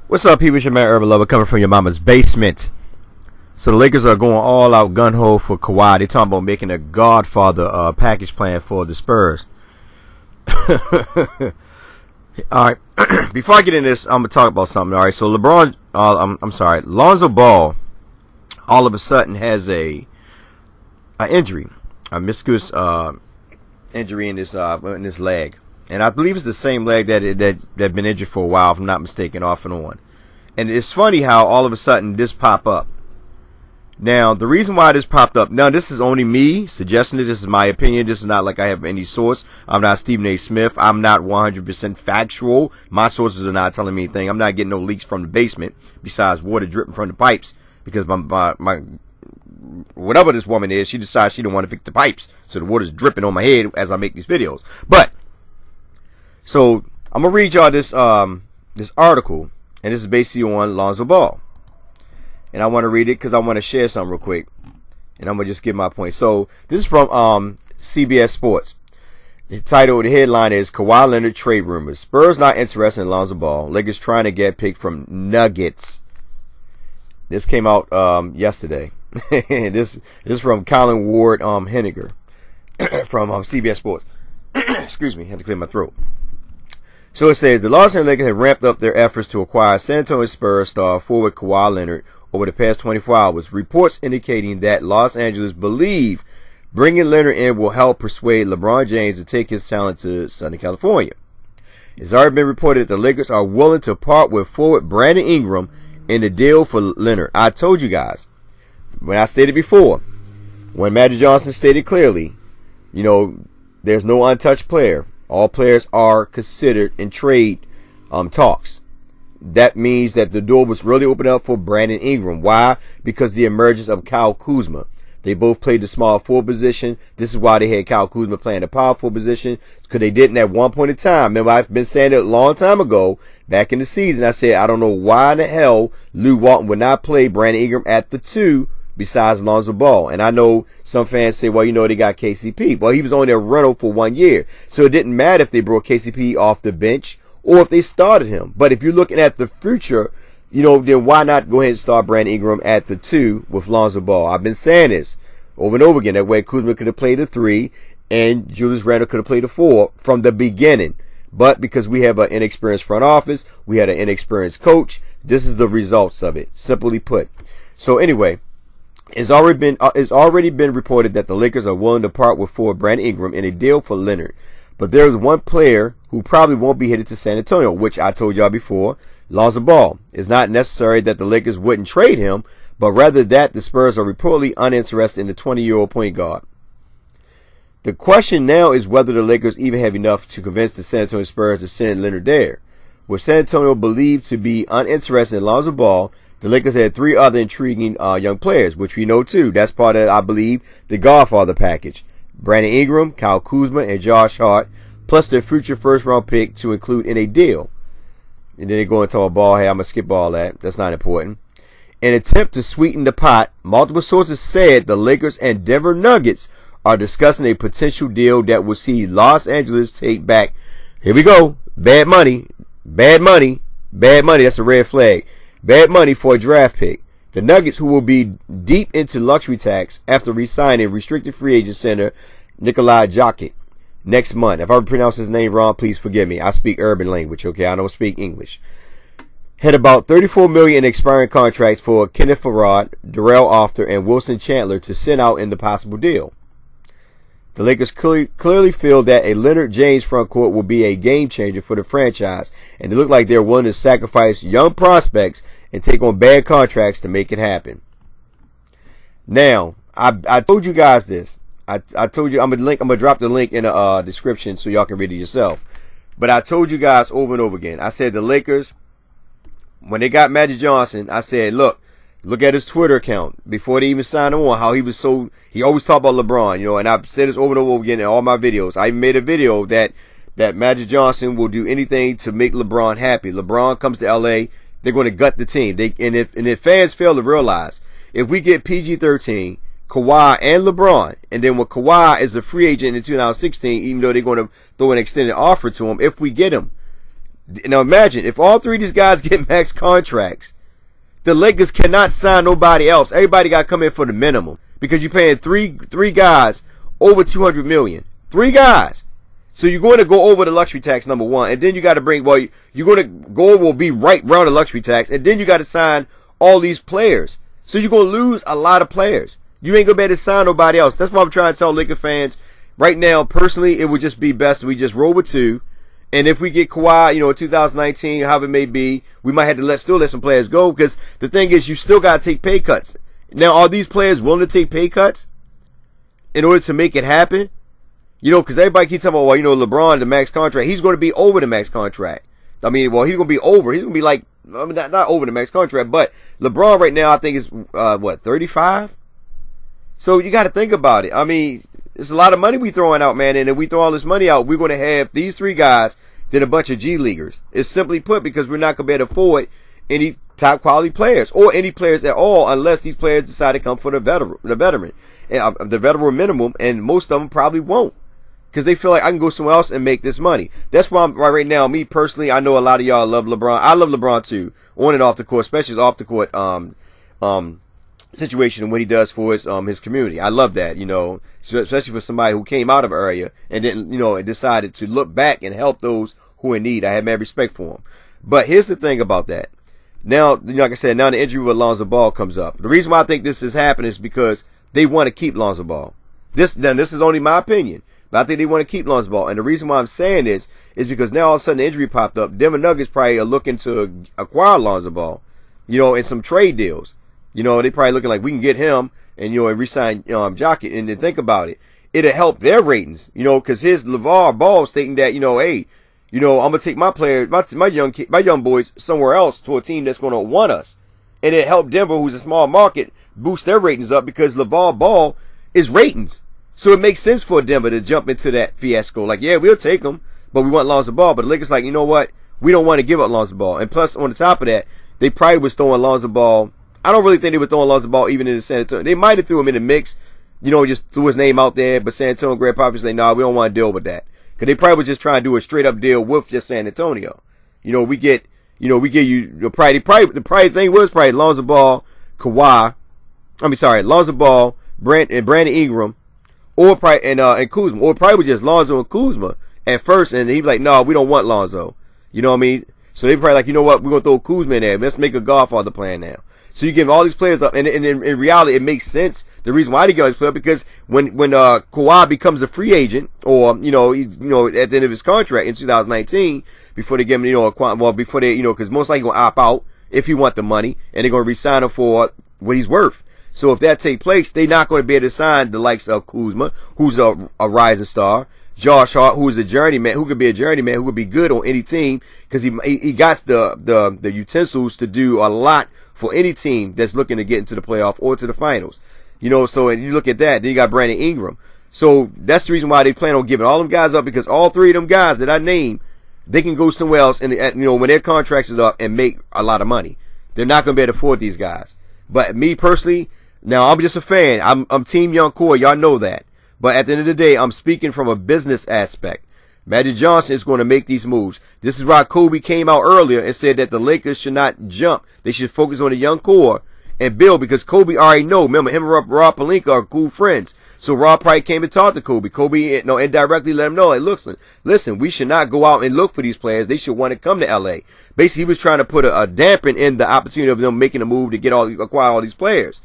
What's up, people? It's your man Urban Lover coming from your mama's basement. So the Lakers are going all out gun ho for Kawhi. They're talking about making a Godfather package plan for the Spurs. All right. Before I get into this, I'm gonna talk about something. All right. So Lonzo Ball, all of a sudden has a injury, a meniscus injury in his leg. And I believe it's the same leg that been injured for a while, if I'm not mistaken, off and on. And it's funny how all of a sudden this pop up. Now, the reason why this popped up, now this is only me suggesting it. This is my opinion. This is not like I have any source. I'm not Stephen A. Smith. I'm not 100% factual. My sources are not telling me anything. I'm not getting no leaks from the basement besides water dripping from the pipes because my whatever this woman is, she decides she don't want to fix the pipes. So the water's dripping on my head as I make these videos. But so I'm gonna read y'all this article, and this is basically on Lonzo Ball, and I want to read it because I want to share something real quick, and I'm gonna just give my point. So this is from CBS Sports. The title, the headline is Kawhi Leonard trade rumors. Spurs not interested in Lonzo Ball. Lakers trying to get picked from Nuggets. This came out yesterday. This is from Colin Ward Henniger from CBS Sports. Excuse me, I had to clear my throat. So it says, the Los Angeles Lakers have ramped up their efforts to acquire San Antonio Spurs star forward Kawhi Leonard over the past 24 hours. Reports indicating that Los Angeles believe bringing Leonard in will help persuade LeBron James to take his talent to Southern California. It's already been reported that the Lakers are willing to part with forward Brandon Ingram in the deal for Leonard. I told you guys, when I stated before, when Magic Johnson stated clearly, you know, there's no untouched player. All players are considered in trade talks. That means that the door was really opened up for Brandon Ingram. Why? Because the emergence of Kyle Kuzma. They both played the small forward position. This is why they had Kyle Kuzma playing the power forward position, because they didn't at one point in time. Remember, I've been saying it a long time ago, back in the season. I said, I don't know why in the hell Lou Walton would not play Brandon Ingram at the 2 besides Lonzo Ball. And I know some fans say, well, you know, they got KCP. Well, he was only a rental for 1 year. So it didn't matter if they brought KCP off the bench or if they started him. But if you're looking at the future, you know, then why not go ahead and start Brandon Ingram at the 2 with Lonzo Ball? I've been saying this over and over again. That way Kuzma could have played the 3 and Julius Randle could have played the 4 from the beginning. But because we have an inexperienced front office, we had an inexperienced coach, this is the results of it, simply put. So anyway, it's already been reported that the Lakers are willing to part with forward Brandon Ingram in a deal for Leonard. But there's one player who probably won't be headed to San Antonio, which I told y'all before, Lonzo Ball. It's not necessary that the Lakers wouldn't trade him, but rather that the Spurs are reportedly uninterested in the 20-year-old point guard. The question now is whether the Lakers even have enough to convince the San Antonio Spurs to send Leonard there. With San Antonio believed to be uninterested in Lonzo Ball, the Lakers had 3 other intriguing young players, which we know too. That's part of, I believe, the Godfather package. Brandon Ingram, Kyle Kuzma, and Josh Hart, plus their future first-round pick to include in a deal. And then they go into a ball. Hey, I'm going to skip all that. That's not important. In an attempt to sweeten the pot, multiple sources said the Lakers and Denver Nuggets are discussing a potential deal that will see Los Angeles take back, here we go, bad money, bad money, bad money. That's a red flag. Bad money for a draft pick. The Nuggets, who will be deep into luxury tax after re-signing restricted free agent center Nikolai Jokic next month. If I pronounce his name wrong, please forgive me. I speak urban language, okay? I don't speak English. Had about $34 million in expiring contracts for Kenneth Farad, Darrell Arthur, and Wilson Chandler to send out in the possible deal. The Lakers clearly feel that a Leonard James frontcourt will be a game changer for the franchise, and they look like they're willing to sacrifice young prospects and take on bad contracts to make it happen. Now, I told you guys this. I told you I'm gonna drop the link in the description so y'all can read it yourself. But I told you guys over and over again. I said the Lakers, when they got Magic Johnson, I said, look at his Twitter account before they even signed him on, how he always talked about LeBron, you know, and I've said this over and over again in all my videos. I even made a video that Magic Johnson will do anything to make LeBron happy. LeBron comes to LA, they're going to gut the team. And if fans fail to realize, if we get PG-13, Kawhi and LeBron, and then when Kawhi is a free agent in 2016, even though they're going to throw an extended offer to him, if we get him, Now imagine if all three of these guys get max contracts, the Lakers cannot sign nobody else. Everybody got to come in for the minimum because you're paying three guys over $200 million. 3 guys. So you're going to go over the luxury tax, number one, and then you got to bring, well, you're going to go over, will be right around the luxury tax, and then you got to sign all these players. So you're going to lose a lot of players. You ain't going to be able to sign nobody else. That's why I'm trying to tell Laker fans right now, personally, it would just be best if we just roll with 2. And if we get Kawhi, in 2019, however it may be, we might have to still let some players go because the thing is you still got to take pay cuts. Now, are these players willing to take pay cuts in order to make it happen? Because everybody keeps talking about, well, LeBron, the max contract, he's going to be over the max contract. I mean, well, he's going to be over. He's going to be like, I mean, not over the max contract, but LeBron right now, I think is, 35? So you got to think about it. I mean, it's a lot of money we throwing out, man. And if we throw all this money out, we're going to have these 3 guys, then a bunch of G Leaguers. It's simply put because we're not going to be able to afford any top quality players or any players at all unless these players decide to come for the veteran minimum, and most of them probably won't. Because they feel like I can go somewhere else and make this money. That's why right now, me personally, I know a lot of y'all love LeBron. I love LeBron too, on and off the court, especially his off the court situation and what he does for his community. I love that, especially for somebody who came out of an area and then and decided to look back and help those who are in need. I have mad respect for him. But here's the thing about that. Now, like I said, now the injury with Lonzo Ball comes up. The reason why I think this is happening is because they want to keep Lonzo Ball. This is only my opinion. But I think they want to keep Lonzo Ball. And the reason why I'm saying this is because now all of a sudden the injury popped up. Denver Nuggets probably are looking to acquire Lonzo Ball, in some trade deals. They probably looking like we can get him and, and re-sign Jockey. And then think about it. It'll help their ratings, because his LeVar Ball stating that, hey, I'm going to take my player, my young boys somewhere else to a team that's going to want us. And it helped Denver, who's a small market, boost their ratings up because LeVar Ball is ratings. So it makes sense for Denver to jump into that fiasco. Like, yeah, we'll take him, but we want Lonzo Ball. But the Lakers like, you know what? We don't want to give up Lonzo Ball. And plus, on the top of that, they probably was throwing Lonzo Ball. I don't really think they were throwing Lonzo Ball even in the San Antonio. They might have threw him in the mix, just threw his name out there. But San Antonio Greg Popovich say, no, we don't want to deal with that. Because they probably was just trying to do a straight up deal with just San Antonio. We give you the probably thing was probably Lonzo Ball, Lonzo Ball, Brandon Ingram, or probably and Kuzma, or probably was just Lonzo and Kuzma at first, and he'd be like, no, we don't want Lonzo. You know what I mean? So they probably like, you know what, we're gonna throw Kuzma in there. Let's make a Godfather plan now. So you give all these players up, and in reality, it makes sense. The reason why they give all these players because when Kawhi becomes a free agent, or at the end of his contract in 2019, before they give him before they because most likely gonna opt out if he want the money, and they're gonna re-sign him for what he's worth. So if that take place, they're not going to be able to sign the likes of Kuzma, who's a rising star, Josh Hart, who is a journeyman, who could be a journeyman, who could be good on any team because he got the utensils to do a lot for any team that's looking to get into the playoff or to the finals. So and you look at that, then you got Brandon Ingram. So that's the reason why they plan on giving all them guys up because all 3 of them guys that I named, they can go somewhere else and when their contracts is up and make a lot of money. They're not going to be able to afford these guys. But me personally, now I'm just a fan. I'm Team Young Core. Y'all know that. But at the end of the day, I'm speaking from a business aspect. Magic Johnson is going to make these moves. This is why Kobe came out earlier and said that the Lakers should not jump. They should focus on the young core and build because Kobe already know. Remember, him and Rob Pelinka are cool friends. So Rob probably came and talked to Kobe. Kobe, indirectly let him know, like, listen, we should not go out and look for these players. They should want to come to LA. Basically, he was trying to put a dampen in the opportunity of them making a move to acquire all these players.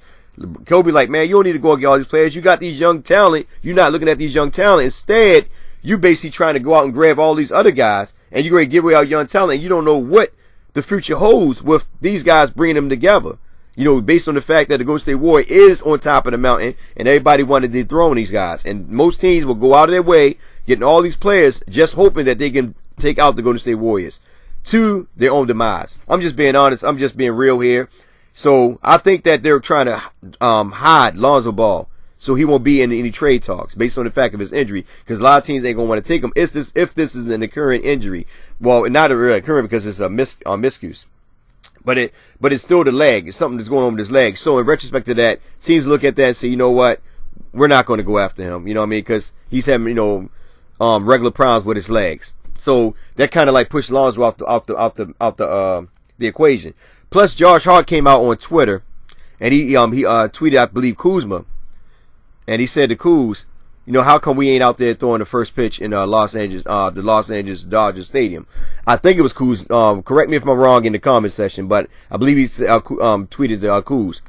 Kobe like, man, you don't need to go get all these players. You got these young talent. You're not looking at these young talent. Instead, you basically trying to go out and grab all these other guys, and you're going to give away our young talent, and you don't know what the future holds with these guys bringing them together. Based on the fact that the Golden State Warriors is on top of the mountain, and everybody wanted to dethrone these guys. And most teams will go out of their way, getting all these players, just hoping that they can take out the Golden State Warriors to their own demise. I'm just being honest. I'm just being real here. So I think that they're trying to hide Lonzo Ball so he won't be in any trade talks based on the fact of his injury because a lot of teams ain't going to want to take him if this is an occurring injury. Well, not a real occurring because it's a meniscus. But it's still the leg. It's something that's going on with his leg. So in retrospect to that, teams look at that and say, you know what? We're not going to go after him. You know what I mean? Because he's having, regular problems with his legs. So that kind of like pushed Lonzo out the equation. Plus, Josh Hart came out on Twitter, and he tweeted, I believe, Kuzma, and he said to Kuz, how come we ain't out there throwing the first pitch in the Los Angeles Dodgers Stadium? I think it was Kuz. Correct me if I'm wrong in the comment section, but I believe he tweeted to Kuz.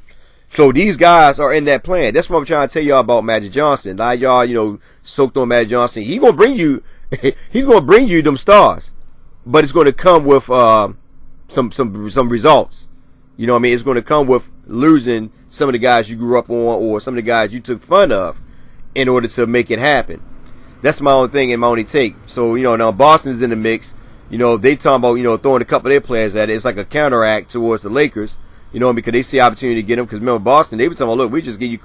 So these guys are in that plan. That's what I'm trying to tell y'all about Magic Johnson. A lot of y'all, soaked on Magic Johnson. He's gonna bring you them stars, but it's going to come with some results. You know what I mean? It's going to come with losing some of the guys you grew up on or some of the guys you took fun of in order to make it happen. That's my own thing and my only take. So, now Boston's in the mix. They talking about, throwing a couple of their players at it. It's like a counteract towards the Lakers, because they see opportunity to get them. Because remember, Boston, they were talking about, look, we just give you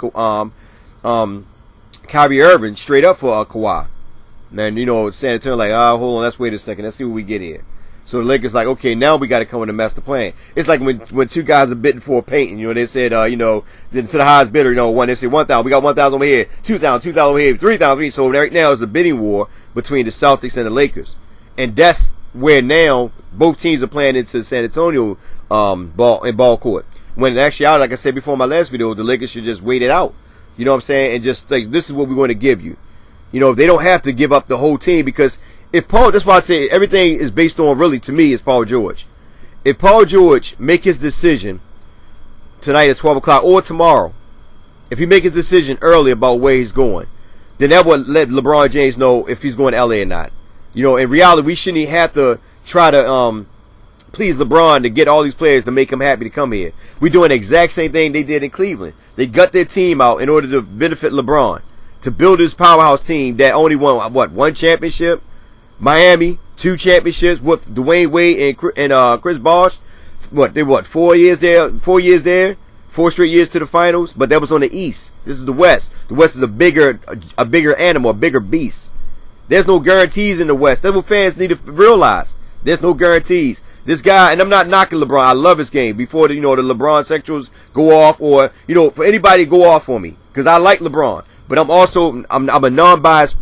Kyrie Irving straight up for Kawhi. And then, San Antonio like, hold on, let's wait a second. Let's see what we get here. So the Lakers like, okay, now we got to come with a master plan. It's like when two guys are bidding for a painting, they said, to the highest bidder, one, they say 1,000, we got 1,000 over here, 2,000, 2,000 over here, 3,000. So right now is a bidding war between the Celtics and the Lakers. And that's where now both teams are playing into San Antonio ball court. When actually, like I said before in my last video, the Lakers should just wait it out. You know what I'm saying? And just like, this is what we're going to give you. They don't have to give up the whole team, because if that's why I say everything is based on, really, to me, is Paul George. If Paul George make his decision tonight at 12 o'clock or tomorrow, if he make his decision early about where he's going, then that would let LeBron James know if he's going to LA or not. In reality, we shouldn't even have to try to please LeBron to get all these players to make him happy to come here. We're doing the exact same thing they did in Cleveland. They gut their team out in order to benefit LeBron, to build this powerhouse team that only won, one championship? Miami, 2 championships with Dwayne Wade and Chris Bosh. They 4 years there? 4 years there? 4 straight years to the finals? But that was on the East. This is the West. The West is a bigger animal, a bigger beast. There's no guarantees in the West. That's what fans need to realize. There's no guarantees. This guy, and I'm not knocking LeBron. I love his game. Before the LeBron sexuals go off, or for anybody to go off on me, because I like LeBron. But I'm a non-biased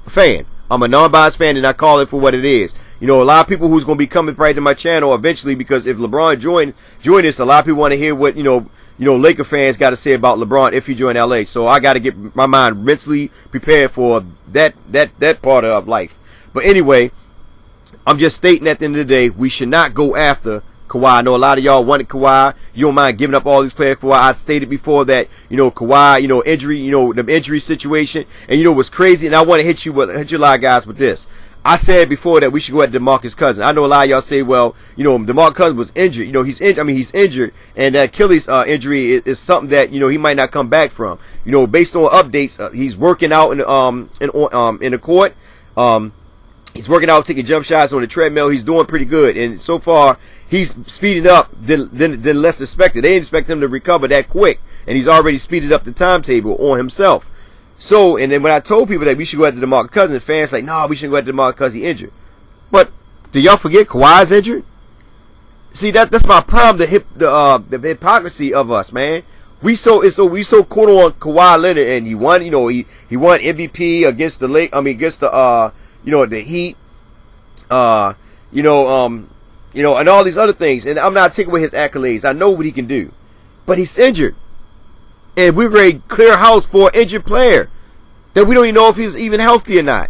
fan. I'm a non-biased fan, and I call it for what it is. A lot of people who's going to be coming right to my channel eventually, because if LeBron join us, a lot of people want to hear what Laker fans got to say about LeBron if he join LA. So I got to get my mind mentally prepared for that part of life. But anyway, I'm just stating at the end of the day, we should not go after Kawhi. I know a lot of y'all wanted Kawhi. You don't mind giving up all these players for Kawhi. I stated before that, Kawhi, injury, the injury situation. And what's crazy, and I want to hit you a lot of guys with this. I said before that we should go at DeMarcus Cousins. I know a lot of y'all say, well, DeMarcus Cousins was injured. He's injured, and that Achilles injury is something that he might not come back from. Based on updates, he's working out in the court. He's working out, taking jump shots on the treadmill. He's doing pretty good, and so far he's speeded up than less expected. They didn't expect him to recover that quick, and he's already speeded up the timetable on himself. So, and then when I told people that we should go after DeMarcus Cousins, fans like, no, we shouldn't go after DeMarcus because he's injured. But do y'all forget Kawhi's injured? See, that's my problem. The hypocrisy of us, man. We so caught on Kawhi Leonard, and he won. He won MVP against the Heat. And all these other things. And I'm not taking away his accolades. I know what he can do, but he's injured. And we're ready to clear house for an injured player that we don't even know if he's even healthy or not.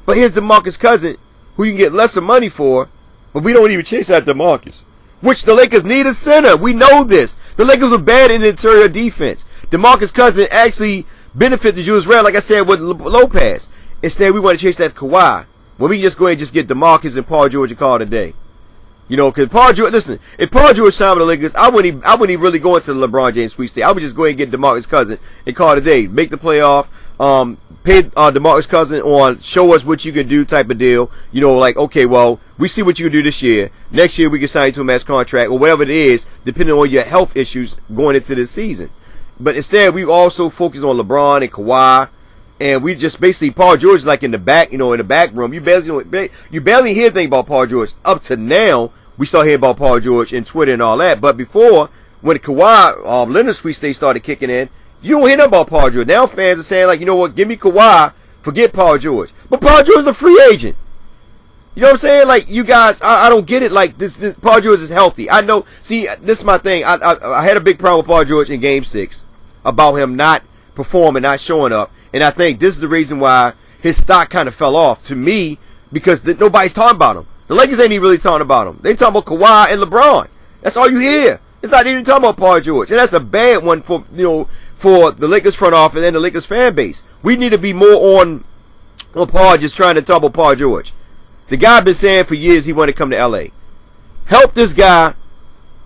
But here's DeMarcus Cousins, who you can get lesser money for, but we don't even chase that DeMarcus. Which the Lakers need a center. We know this. The Lakers are bad in the interior defense. DeMarcus Cousins actually benefit the Julius Randle, like I said, with Lopez. Instead, we want to chase that Kawhi. When we just go ahead and just get DeMarcus and Paul George a call today. Because Paul George, listen, if Paul George signed with the Lakers, I wouldn't even really go into the LeBron James sweepstakes. I would just go ahead and get DeMarcus Cousins and call today. Make the playoff, pay DeMarcus Cousins on show us what you can do type of deal. Like, okay, well, we see what you can do this year. Next year we can sign you to a max contract or whatever it is, depending on your health issues going into this season. But instead, we also focus on LeBron and Kawhi. And we just basically, Paul George is like in the back, in the back room. You barely hear anything about Paul George. Up to now, we start hearing about Paul George and Twitter and all that. But before, when the Kawhi Leonard sweepstakes started kicking in, you don't hear nothing about Paul George. Now fans are saying, like, you know what, give me Kawhi, forget Paul George. But Paul George is a free agent. You know what I'm saying? Like, you guys, I don't get it. Like, this Paul George is healthy. I know. See, this is my thing. I had a big problem with Paul George in Game 6 about him not performing, not showing up. And I think this is the reason why his stock kind of fell off to me, because nobody's talking about him. The Lakers ain't even really talking about him. They talking about Kawhi and LeBron. That's all you hear. It's not even talking about Paul George. And that's a bad one for, for the Lakers front office and the Lakers fan base. We need to be more on Paul, just trying to talk about Paul George. The guy been saying for years he wanted to come to LA. Help this guy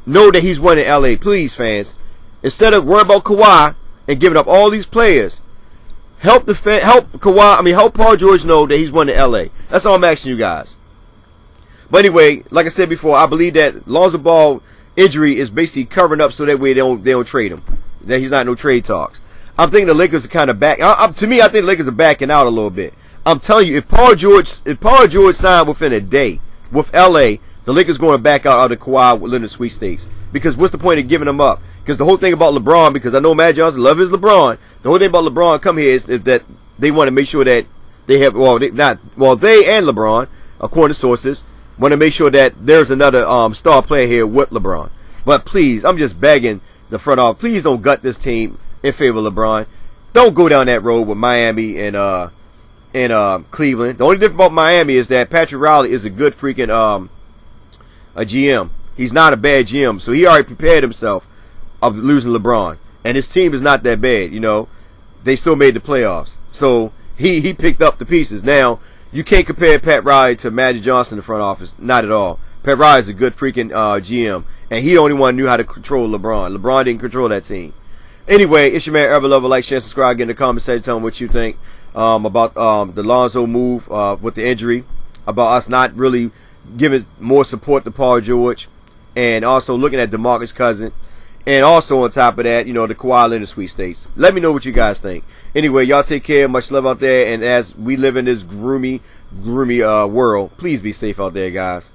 know that he's wanting LA, please, fans. Instead of worrying about Kawhi and giving up all these players, help Paul George know that he's wanting LA. That's all I'm asking you guys. But anyway, like I said before, I believe that Lonzo Ball injury is basically covering up so that way they don't trade him. That he's not in no trade talks. I'm thinking the Lakers are kind of back. To me, I think the Lakers are backing out a little bit. I'm telling you, if Paul George signed within a day with LA, the Lakers going to back out of the Kawhi Leonard sweepstakes. Because what's the point of giving them up? Because the whole thing about LeBron, because I know Magic Johnson love his LeBron. The whole thing about LeBron come here is that they want to make sure that they have they and LeBron, according to sources, want to make sure that there's another star player here with LeBron. But please, I'm just begging the front office, please don't gut this team in favor of LeBron. Don't go down that road with Miami and Cleveland. The only difference about Miami is that Patrick Riley is a good freaking a GM. He's not a bad GM, so he already prepared himself of losing LeBron. And his team is not that bad, They still made the playoffs. So he picked up the pieces. Now, you can't compare Pat Riley to Magic Johnson in the front office. Not at all. Pat Riley is a good freaking GM. And he the only one who knew how to control LeBron. LeBron didn't control that team. Anyway, it's your man, Ever Lover. Like, share, subscribe, get in the comment section. Tell me what you think about the Lonzo move with the injury. About us not really giving more support to Paul George. And also looking at DeMarcus Cousins. And also on top of that, the Kawhi Leonard sweepstakes. Let me know what you guys think. Anyway, y'all take care. Much love out there. And as we live in this groomy world, please be safe out there, guys.